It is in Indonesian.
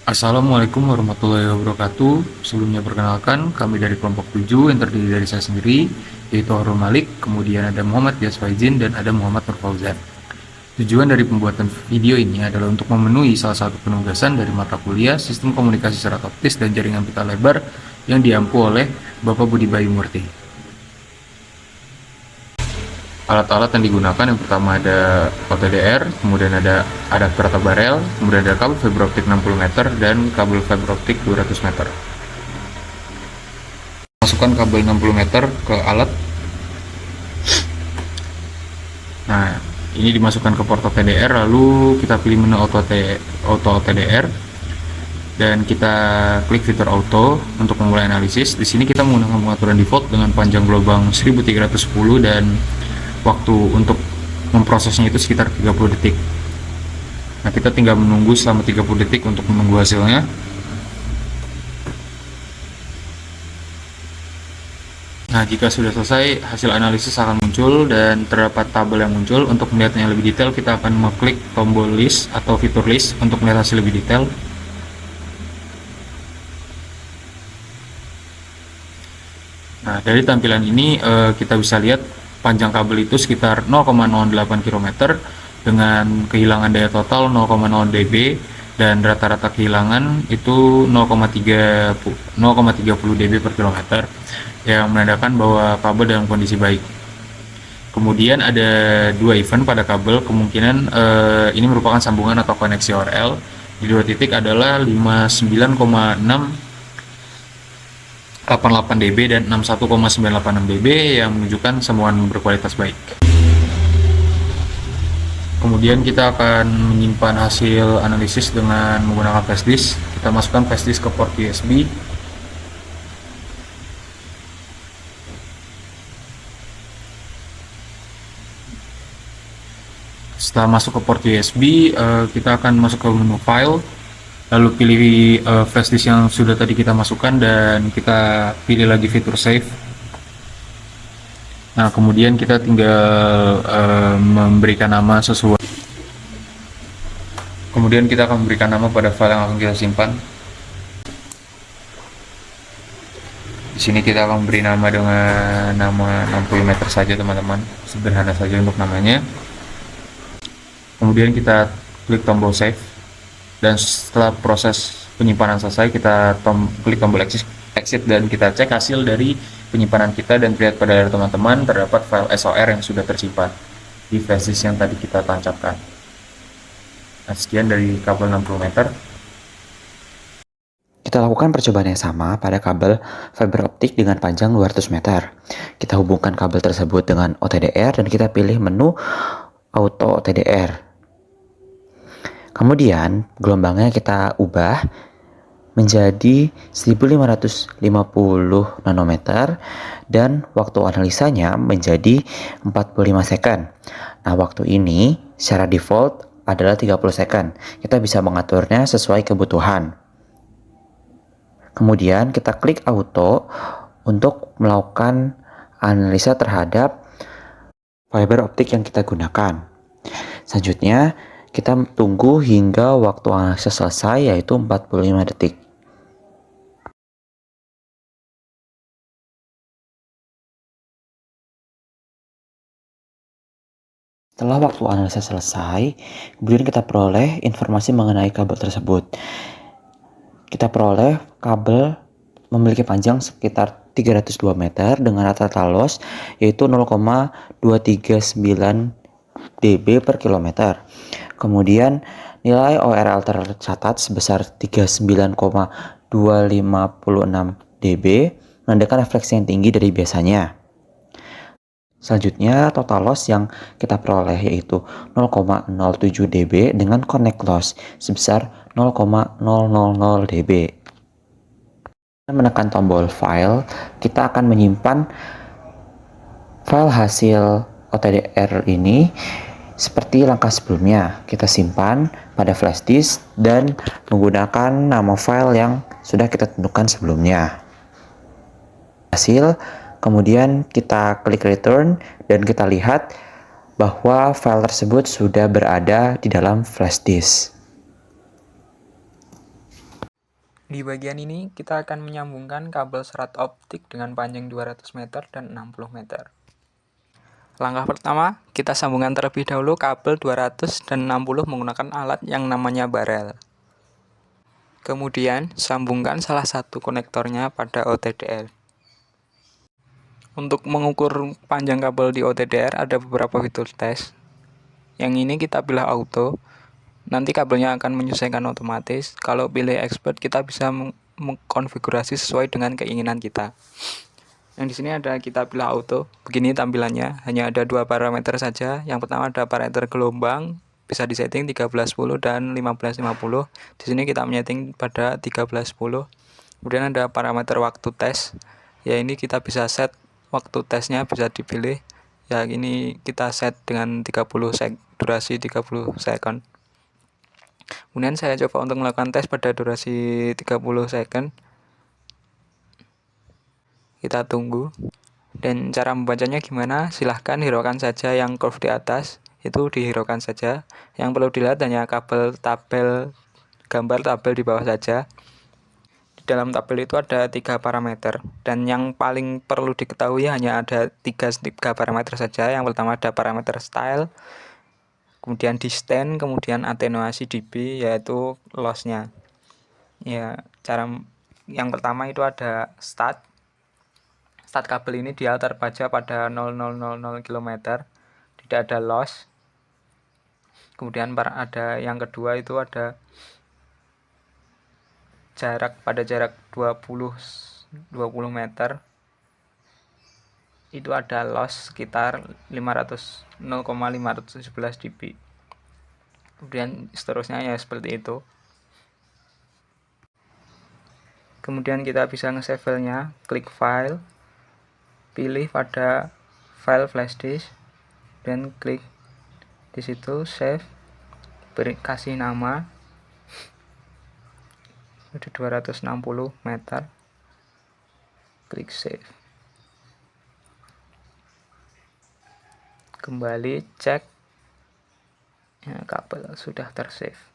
Assalamualaikum warahmatullahi wabarakatuh. Sebelumnya perkenalkan, kami dari kelompok 7 yang terdiri dari saya sendiri, yaitu Harun Malik, kemudian ada Muhammad Dias Faizin, dan ada Muhammad Nur Fauzan. Tujuan dari pembuatan video ini adalah untuk memenuhi salah satu penugasan dari mata kuliah Sistem Komunikasi Serat Optis dan Jaringan Pita Lebar yang diampu oleh Bapak Budi Bayu Murti. Alat-alat yang digunakan yang pertama ada OTDR, kemudian ada adapter atau barel, kemudian ada kabel fiber optik 60 meter dan kabel fiber optik 200 meter. Masukkan kabel 60 meter ke alat. Nah, ini dimasukkan ke port OTDR, lalu kita pilih menu auto OTDR dan kita klik fitur auto untuk memulai analisis. Di sini kita menggunakan pengaturan default dengan panjang gelombang 1310 dan waktu untuk memprosesnya itu sekitar 30 detik. Nah, kita tinggal menunggu selama 30 detik untuk menunggu hasilnya. Nah, jika sudah selesai, hasil analisis akan muncul dan terdapat tabel yang muncul. Untuk melihatnya lebih detail, kita akan mengklik tombol list atau fitur list untuk melihat hasil lebih detail. Nah, dari tampilan ini kita bisa lihat panjang kabel itu sekitar 0,08 km dengan kehilangan daya total 0,0 dB dan rata-rata kehilangan itu 0,30 dB per kilometer yang menandakan bahwa kabel dalam kondisi baik. Kemudian ada dua event pada kabel, kemungkinan ini merupakan sambungan atau koneksi ORL. Di dua titik adalah 59,688 dB dan 61,986 dB yang menunjukkan sambungan berkualitas baik. Kemudian kita akan menyimpan hasil analisis dengan menggunakan flash disk. Kita masukkan flash disk ke port USB. Setelah masuk ke port USB, kita akan masuk ke menu file, lalu pilih flash disk yang sudah tadi kita masukkan dan kita pilih lagi fitur save. Nah, kemudian kita tinggal memberikan nama sesuai. Kemudian kita akan memberikan nama pada file yang akan kita simpan. Di sini kita akan memberi nama dengan nama 60 meter saja, teman-teman. Sederhana saja untuk namanya. Kemudian kita klik tombol save. Dan setelah proses penyimpanan selesai, kita klik tombol exit dan kita cek hasil dari penyimpanan kita dan terlihat pada layar teman-teman terdapat file SOR yang sudah tersimpan di flash disk yang tadi kita tancapkan. Nah, sekian dari kabel 60 meter. Kita lakukan percobaan yang sama pada kabel fiber optik dengan panjang 200 meter. Kita hubungkan kabel tersebut dengan OTDR dan kita pilih menu auto OTDR. Kemudian gelombangnya kita ubah menjadi 1550 nanometer dan waktu analisanya menjadi 45 second. Nah, waktu ini secara default adalah 30 second. Kita bisa mengaturnya sesuai kebutuhan. Kemudian kita klik auto untuk melakukan analisa terhadap fiber optik yang kita gunakan. Selanjutnya, kita tunggu hingga waktu analisis selesai, yaitu 45 detik. Setelah waktu analisis selesai, kemudian kita peroleh informasi mengenai kabel tersebut. Kita peroleh kabel memiliki panjang sekitar 302 meter dengan rata-rata loss yaitu 0,239 dB per kilometer. Kemudian nilai ORL tercatat sebesar 39,256 dB, menandakan refleksi yang tinggi dari biasanya. Selanjutnya total loss yang kita peroleh yaitu 0,07 dB dengan connect loss sebesar 0,000 dB. Menekan tombol file, kita akan menyimpan file hasil OTDR ini seperti langkah sebelumnya. Kita simpan pada flash disk dan menggunakan nama file yang sudah kita tentukan sebelumnya. Hasil, kemudian kita klik return dan kita lihat bahwa file tersebut sudah berada di dalam flash disk. Di bagian ini kita akan menyambungkan kabel serat optik dengan panjang 200 meter dan 60 meter. Langkah pertama, kita sambungkan terlebih dahulu kabel 200 dan 60 menggunakan alat yang namanya barel. Kemudian, sambungkan salah satu konektornya pada OTDR. Untuk mengukur panjang kabel di OTDR ada beberapa fitur tes. Yang ini kita pilih auto, nanti kabelnya akan menyesuaikan otomatis. Kalau pilih expert, kita bisa mengkonfigurasi sesuai dengan keinginan kita. Yang di sini ada kita pilih auto. Begini tampilannya, hanya ada dua parameter saja. Yang pertama ada parameter gelombang, bisa disetting 1310 dan 1550. Di sini kita menyeting pada 1310. Kemudian ada parameter waktu tes. Ya ini kita bisa set waktu tesnya, bisa dipilih. Ya ini kita set dengan 30 durasi 30 second. Kemudian saya coba untuk melakukan tes pada durasi 30 second. Kita tunggu. Dan cara membacanya gimana? Silahkan hiraukan saja yang curve di atas. Itu dihiraukan saja. Yang perlu dilihat hanya kabel tabel, gambar tabel di bawah saja. Di dalam tabel itu ada 3 parameter. Dan yang paling perlu diketahui hanya ada 3 parameter saja. Yang pertama ada parameter style, kemudian distance, kemudian atenuasi dB, yaitu loss-nya. Ya, cara yang pertama itu ada start kabel ini dialter baja pada 0000 km, tidak ada loss. Kemudian ada yang kedua itu ada jarak 20 meter, itu ada loss sekitar 0,511 dB. Kemudian seterusnya ya seperti itu. Kemudian kita bisa nge-save filenya, klik file, pilih pada file flash disk, dan klik di situ save, kasih nama udah 260 meter, klik save. Kembali cek ya, kabel sudah tersave.